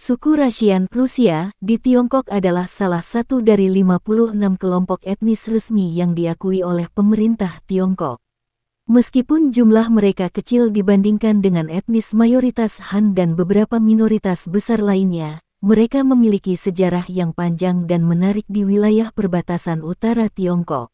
Suku Rusian Rusia di Tiongkok adalah salah satu dari 56 kelompok etnis resmi yang diakui oleh pemerintah Tiongkok. Meskipun jumlah mereka kecil dibandingkan dengan etnis mayoritas Han dan beberapa minoritas besar lainnya, mereka memiliki sejarah yang panjang dan menarik di wilayah perbatasan utara Tiongkok.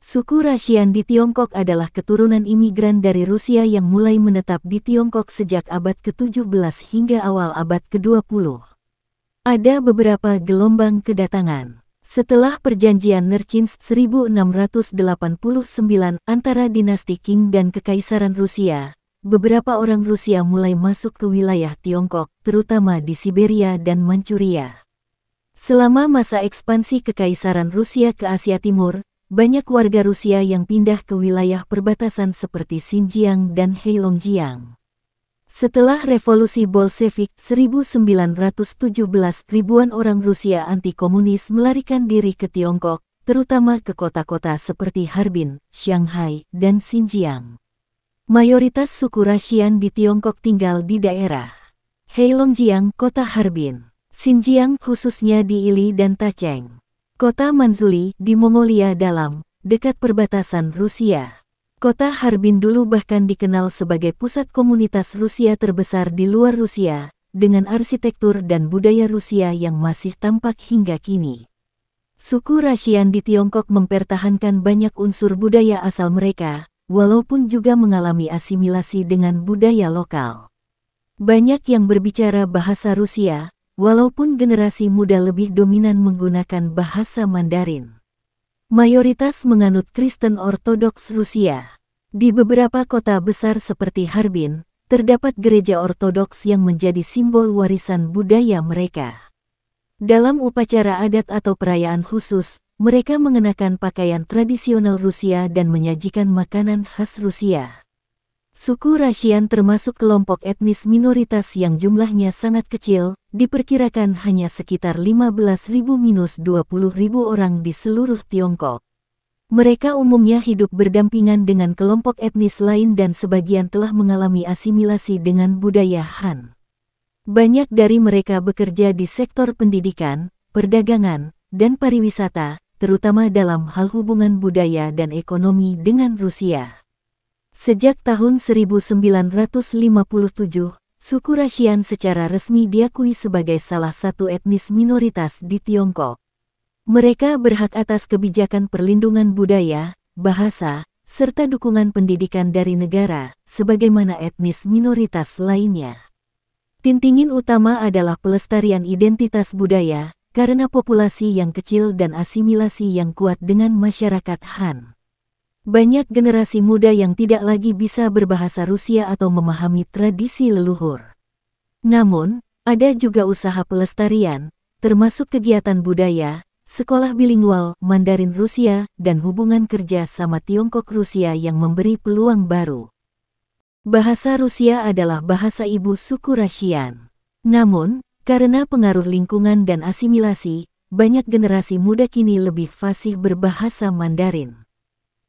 Suku Rusian di Tiongkok adalah keturunan imigran dari Rusia yang mulai menetap di Tiongkok sejak abad ke-17 hingga awal abad ke-20. Ada beberapa gelombang kedatangan. Setelah perjanjian Nerchinsk 1689 antara dinasti Qing dan Kekaisaran Rusia, beberapa orang Rusia mulai masuk ke wilayah Tiongkok, terutama di Siberia dan Manchuria. Selama masa ekspansi Kekaisaran Rusia ke Asia Timur, banyak warga Rusia yang pindah ke wilayah perbatasan seperti Xinjiang dan Heilongjiang. Setelah Revolusi Bolshevik 1917, ribuan orang Rusia anti-komunis melarikan diri ke Tiongkok, terutama ke kota-kota seperti Harbin, Shanghai, dan Xinjiang. Mayoritas suku Rusian di Tiongkok tinggal di daerah Heilongjiang, kota Harbin, Xinjiang khususnya di Ili dan Tacheng. Kota Manzuli di Mongolia Dalam, dekat perbatasan Rusia. Kota Harbin dulu bahkan dikenal sebagai pusat komunitas Rusia terbesar di luar Rusia, dengan arsitektur dan budaya Rusia yang masih tampak hingga kini. Suku Rusian di Tiongkok mempertahankan banyak unsur budaya asal mereka, walaupun juga mengalami asimilasi dengan budaya lokal. Banyak yang berbicara bahasa Rusia, walaupun generasi muda lebih dominan menggunakan bahasa Mandarin. Mayoritas menganut Kristen Ortodoks Rusia. Di beberapa kota besar seperti Harbin, terdapat gereja Ortodoks yang menjadi simbol warisan budaya mereka. Dalam upacara adat atau perayaan khusus, mereka mengenakan pakaian tradisional Rusia dan menyajikan makanan khas Rusia. Suku Rusian termasuk kelompok etnis minoritas yang jumlahnya sangat kecil, diperkirakan hanya sekitar 15.000–20.000 orang di seluruh Tiongkok. Mereka umumnya hidup berdampingan dengan kelompok etnis lain dan sebagian telah mengalami asimilasi dengan budaya Han. Banyak dari mereka bekerja di sektor pendidikan, perdagangan, dan pariwisata, terutama dalam hal hubungan budaya dan ekonomi dengan Rusia. Sejak tahun 1957, suku Rusian secara resmi diakui sebagai salah satu etnis minoritas di Tiongkok. Mereka berhak atas kebijakan perlindungan budaya, bahasa, serta dukungan pendidikan dari negara, sebagaimana etnis minoritas lainnya. Tintingin utama adalah pelestarian identitas budaya, karena populasi yang kecil dan asimilasi yang kuat dengan masyarakat Han. Banyak generasi muda yang tidak lagi bisa berbahasa Rusia atau memahami tradisi leluhur. Namun, ada juga usaha pelestarian, termasuk kegiatan budaya, sekolah bilingual, Mandarin Rusia, dan hubungan kerja sama Tiongkok Rusia yang memberi peluang baru. Bahasa Rusia adalah bahasa ibu suku Rusian. Namun, karena pengaruh lingkungan dan asimilasi, banyak generasi muda kini lebih fasih berbahasa Mandarin.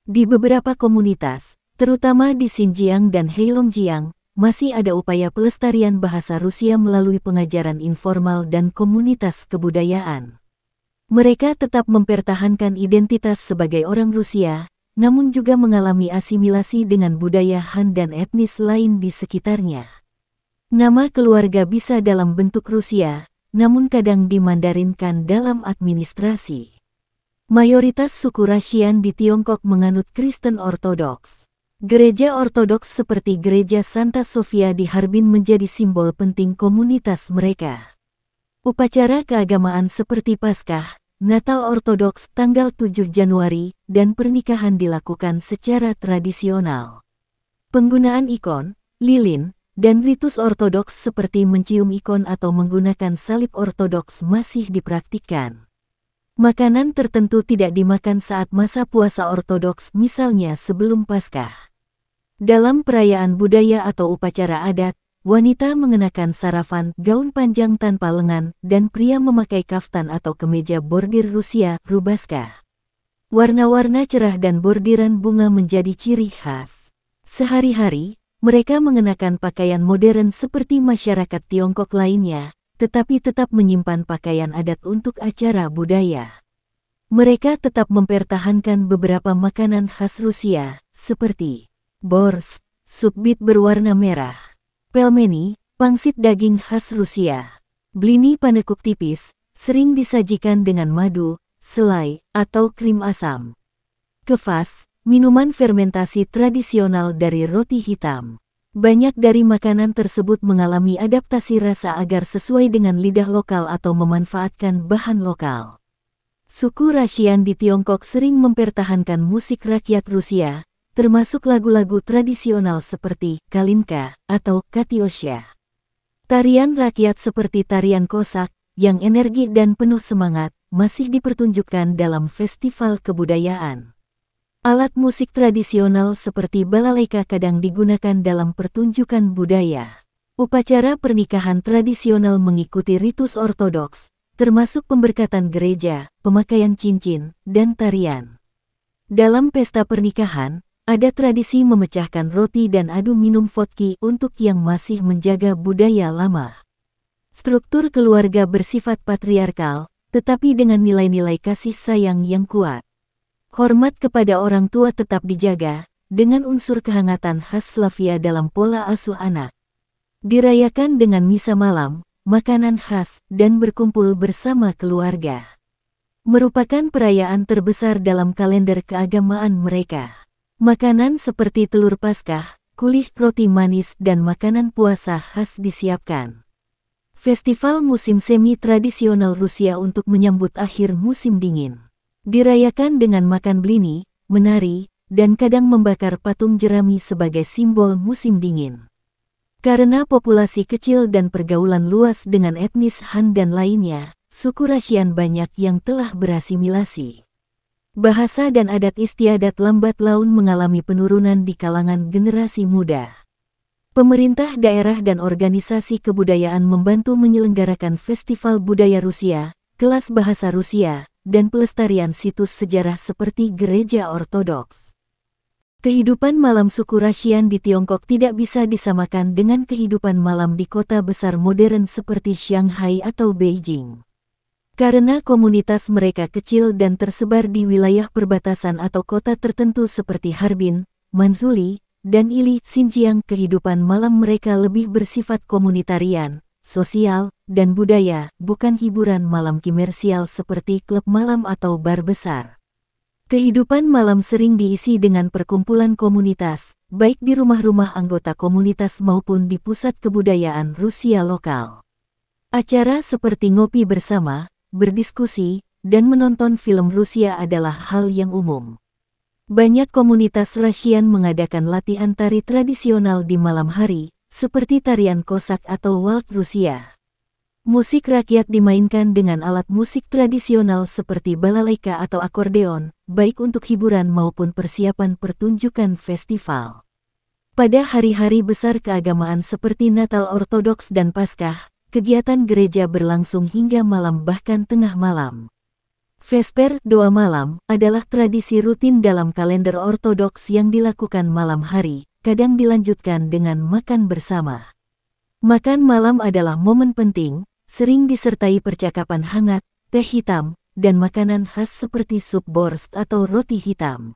Di beberapa komunitas, terutama di Xinjiang dan Heilongjiang, masih ada upaya pelestarian bahasa Rusia melalui pengajaran informal dan komunitas kebudayaan. Mereka tetap mempertahankan identitas sebagai orang Rusia, namun juga mengalami asimilasi dengan budaya Han dan etnis lain di sekitarnya. Nama keluarga bisa dalam bentuk Rusia, namun kadang dimandarinkan dalam administrasi. Mayoritas suku Rusian di Tiongkok menganut Kristen Ortodoks. Gereja Ortodoks seperti Gereja Santa Sofia di Harbin menjadi simbol penting komunitas mereka. Upacara keagamaan seperti Paskah, Natal Ortodoks tanggal 7 Januari, dan pernikahan dilakukan secara tradisional. Penggunaan ikon, lilin, dan ritus Ortodoks seperti mencium ikon atau menggunakan salib Ortodoks masih dipraktikkan. Makanan tertentu tidak dimakan saat masa puasa Ortodoks, misalnya sebelum Paskah. Dalam perayaan budaya atau upacara adat, wanita mengenakan saravan, gaun panjang tanpa lengan, dan pria memakai kaftan atau kemeja bordir Rusia, rubaska. Warna-warna cerah dan bordiran bunga menjadi ciri khas. Sehari-hari, mereka mengenakan pakaian modern seperti masyarakat Tiongkok lainnya, tetapi tetap menyimpan pakaian adat untuk acara budaya. Mereka tetap mempertahankan beberapa makanan khas Rusia, seperti borscht, sup beet berwarna merah, pelmeni, pangsit daging khas Rusia, blini panekuk tipis, sering disajikan dengan madu, selai, atau krim asam. Kvass, minuman fermentasi tradisional dari roti hitam. Banyak dari makanan tersebut mengalami adaptasi rasa agar sesuai dengan lidah lokal atau memanfaatkan bahan lokal. Suku Rusian di Tiongkok sering mempertahankan musik rakyat Rusia, termasuk lagu-lagu tradisional seperti Kalinka atau Katyusha. Tarian rakyat seperti tarian Kosak, yang energik dan penuh semangat, masih dipertunjukkan dalam festival kebudayaan. Alat musik tradisional seperti balalaika kadang digunakan dalam pertunjukan budaya. Upacara pernikahan tradisional mengikuti ritus ortodoks, termasuk pemberkatan gereja, pemakaian cincin, dan tarian. Dalam pesta pernikahan, ada tradisi memecahkan roti dan adu minum vodka untuk yang masih menjaga budaya lama. Struktur keluarga bersifat patriarkal, tetapi dengan nilai-nilai kasih sayang yang kuat. Hormat kepada orang tua tetap dijaga, dengan unsur kehangatan khas Slavia dalam pola asuh anak. Dirayakan dengan misa malam, makanan khas, dan berkumpul bersama keluarga. Merupakan perayaan terbesar dalam kalender keagamaan mereka. Makanan seperti telur Paskah, kulit roti manis dan makanan puasa khas disiapkan. Festival musim semi tradisional Rusia untuk menyambut akhir musim dingin. Dirayakan dengan makan blini, menari, dan kadang membakar patung jerami sebagai simbol musim dingin. Karena populasi kecil dan pergaulan luas dengan etnis Han dan lainnya, suku Rusian banyak yang telah berasimilasi. Bahasa dan adat istiadat lambat laun mengalami penurunan di kalangan generasi muda. Pemerintah daerah dan organisasi kebudayaan membantu menyelenggarakan festival budaya Rusia, kelas bahasa Rusia, dan pelestarian situs sejarah seperti gereja ortodoks. Kehidupan malam suku Rusian di Tiongkok tidak bisa disamakan dengan kehidupan malam di kota besar modern seperti Shanghai atau Beijing. Karena komunitas mereka kecil dan tersebar di wilayah perbatasan atau kota tertentu seperti Harbin, Manzhouli, dan Ili, Xinjiang, kehidupan malam mereka lebih bersifat komunitarian, sosial, dan budaya, bukan hiburan malam komersial seperti klub malam atau bar besar. Kehidupan malam sering diisi dengan perkumpulan komunitas, baik di rumah-rumah anggota komunitas maupun di pusat kebudayaan Rusia lokal. Acara seperti ngopi bersama, berdiskusi, dan menonton film Rusia adalah hal yang umum. Banyak komunitas Rusian mengadakan latihan tari tradisional di malam hari, seperti tarian Kosak atau waltz Rusia. Musik rakyat dimainkan dengan alat musik tradisional seperti balalaika atau akordeon, baik untuk hiburan maupun persiapan pertunjukan festival. Pada hari-hari besar keagamaan seperti Natal Ortodoks dan Paskah, kegiatan gereja berlangsung hingga malam bahkan tengah malam. Vesper, doa malam, adalah tradisi rutin dalam kalender Ortodoks yang dilakukan malam hari, kadang dilanjutkan dengan makan bersama. Makan malam adalah momen penting, sering disertai percakapan hangat, teh hitam, dan makanan khas seperti sup borscht atau roti hitam.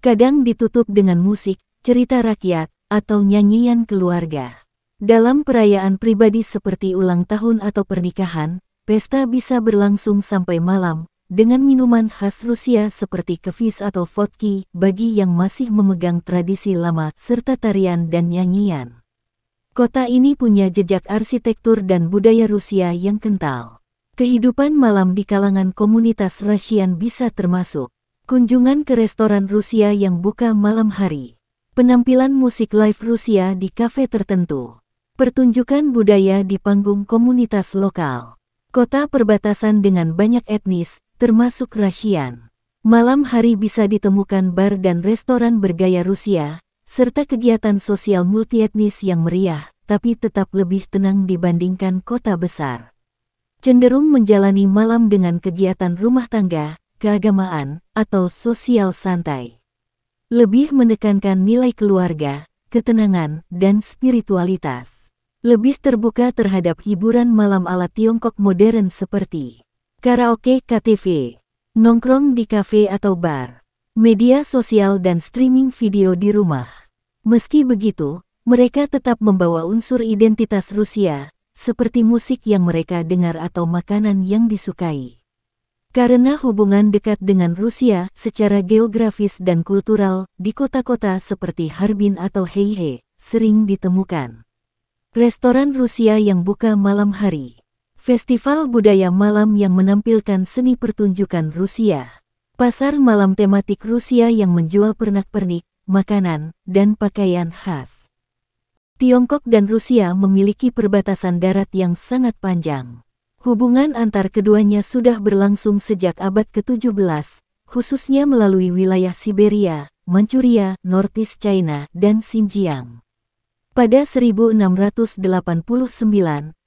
Kadang ditutup dengan musik, cerita rakyat, atau nyanyian keluarga. Dalam perayaan pribadi seperti ulang tahun atau pernikahan, pesta bisa berlangsung sampai malam, dengan minuman khas Rusia seperti kvass atau vodka, bagi yang masih memegang tradisi lama, serta tarian dan nyanyian. Kota ini punya jejak arsitektur dan budaya Rusia yang kental. Kehidupan malam di kalangan komunitas Rusian bisa termasuk kunjungan ke restoran Rusia yang buka malam hari, penampilan musik live Rusia di kafe tertentu, pertunjukan budaya di panggung komunitas lokal, kota perbatasan dengan banyak etnis, termasuk Rusian. Malam hari bisa ditemukan bar dan restoran bergaya Rusia, serta kegiatan sosial multietnis yang meriah, tapi tetap lebih tenang dibandingkan kota besar. Cenderung menjalani malam dengan kegiatan rumah tangga, keagamaan, atau sosial santai. Lebih menekankan nilai keluarga, ketenangan, dan spiritualitas. lebih terbuka terhadap hiburan malam ala Tiongkok modern seperti karaoke KTV, nongkrong di kafe atau bar, media sosial dan streaming video di rumah. Meski begitu, mereka tetap membawa unsur identitas Rusia, seperti musik yang mereka dengar atau makanan yang disukai. Karena hubungan dekat dengan Rusia secara geografis dan kultural, di kota-kota seperti Harbin atau Heihe, sering ditemukan restoran Rusia yang buka malam hari, festival budaya malam yang menampilkan seni pertunjukan Rusia, pasar malam tematik Rusia yang menjual pernak-pernik, makanan, dan pakaian khas. Tiongkok dan Rusia memiliki perbatasan darat yang sangat panjang. Hubungan antar keduanya sudah berlangsung sejak abad ke-17, khususnya melalui wilayah Siberia, Manchuria, Northeast China, dan Xinjiang. Pada 1689,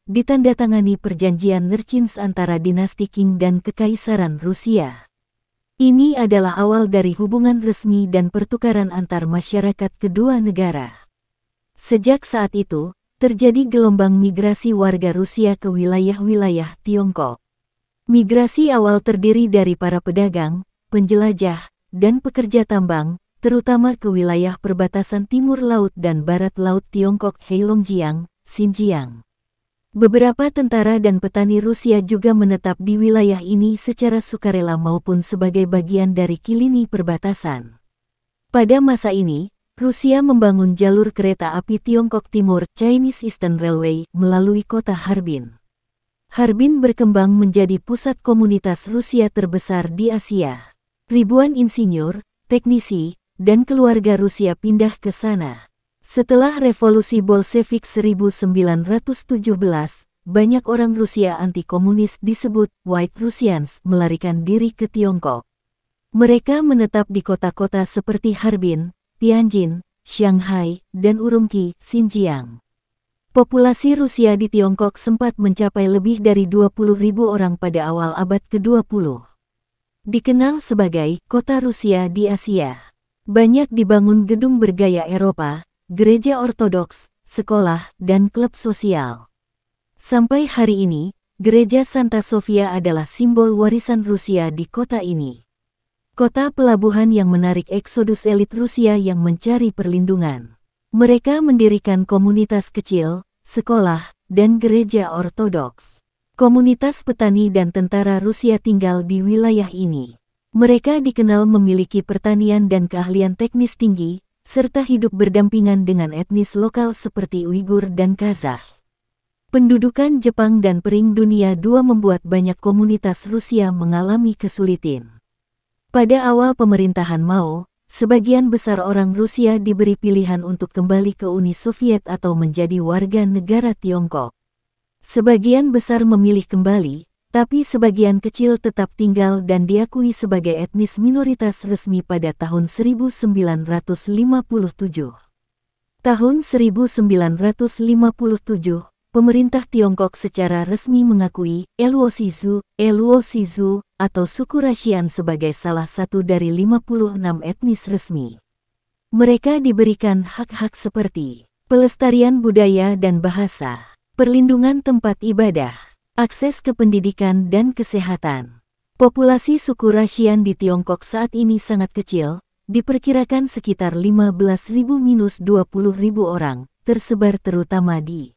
ditandatangani perjanjian Nerchins antara dinasti Qing dan Kekaisaran Rusia. Ini adalah awal dari hubungan resmi dan pertukaran antar masyarakat kedua negara. Sejak saat itu, terjadi gelombang migrasi warga Rusia ke wilayah-wilayah Tiongkok. Migrasi awal terdiri dari para pedagang, penjelajah, dan pekerja tambang, terutama ke wilayah perbatasan timur laut dan barat laut Tiongkok Heilongjiang, Xinjiang. Beberapa tentara dan petani Rusia juga menetap di wilayah ini secara sukarela maupun sebagai bagian dari kilini perbatasan. Pada masa ini, Rusia membangun jalur kereta api Tiongkok Timur Chinese Eastern Railway melalui kota Harbin. Harbin berkembang menjadi pusat komunitas Rusia terbesar di Asia. Ribuan insinyur, teknisi, dan keluarga Rusia pindah ke sana. Setelah revolusi Bolshevik 1917, banyak orang Rusia anti-komunis disebut White Russians melarikan diri ke Tiongkok. Mereka menetap di kota-kota seperti Harbin, Tianjin, Shanghai, dan Urumqi, Xinjiang. Populasi Rusia di Tiongkok sempat mencapai lebih dari 20.000 orang pada awal abad ke-20. Dikenal sebagai kota Rusia di Asia. Banyak dibangun gedung bergaya Eropa, gereja ortodoks, sekolah, dan klub sosial. Sampai hari ini, gereja Santa Sofia adalah simbol warisan Rusia di kota ini. Kota pelabuhan yang menarik eksodus elit Rusia yang mencari perlindungan. Mereka mendirikan komunitas kecil, sekolah, dan gereja ortodoks. Komunitas petani dan tentara Rusia tinggal di wilayah ini. Mereka dikenal memiliki pertanian dan keahlian teknis tinggi, serta hidup berdampingan dengan etnis lokal seperti Uighur dan Kazakh. Pendudukan Jepang dan Perang Dunia II membuat banyak komunitas Rusia mengalami kesulitan. Pada awal pemerintahan Mao, sebagian besar orang Rusia diberi pilihan untuk kembali ke Uni Soviet atau menjadi warga negara Tiongkok. Sebagian besar memilih kembali, tapi sebagian kecil tetap tinggal dan diakui sebagai etnis minoritas resmi pada tahun 1957. Tahun 1957, pemerintah Tiongkok secara resmi mengakui Luoxizu atau suku Rusian sebagai salah satu dari 56 etnis resmi. Mereka diberikan hak-hak seperti pelestarian budaya dan bahasa, perlindungan tempat ibadah, akses ke pendidikan dan kesehatan. Populasi suku Rusian di Tiongkok saat ini sangat kecil, diperkirakan sekitar 15.000–20.000 orang, tersebar terutama di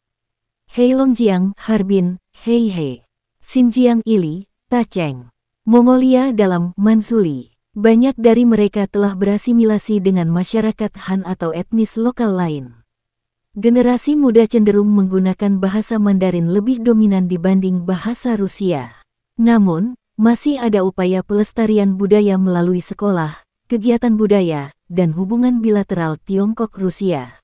Heilongjiang, Harbin, Heihe, Xinjiang Ili, Tacheng, Mongolia dalam Manzuli. Banyak dari mereka telah berasimilasi dengan masyarakat Han atau etnis lokal lain. Generasi muda cenderung menggunakan bahasa Mandarin lebih dominan dibanding bahasa Rusia. Namun, masih ada upaya pelestarian budaya melalui sekolah, kegiatan budaya, dan hubungan bilateral Tiongkok-Rusia.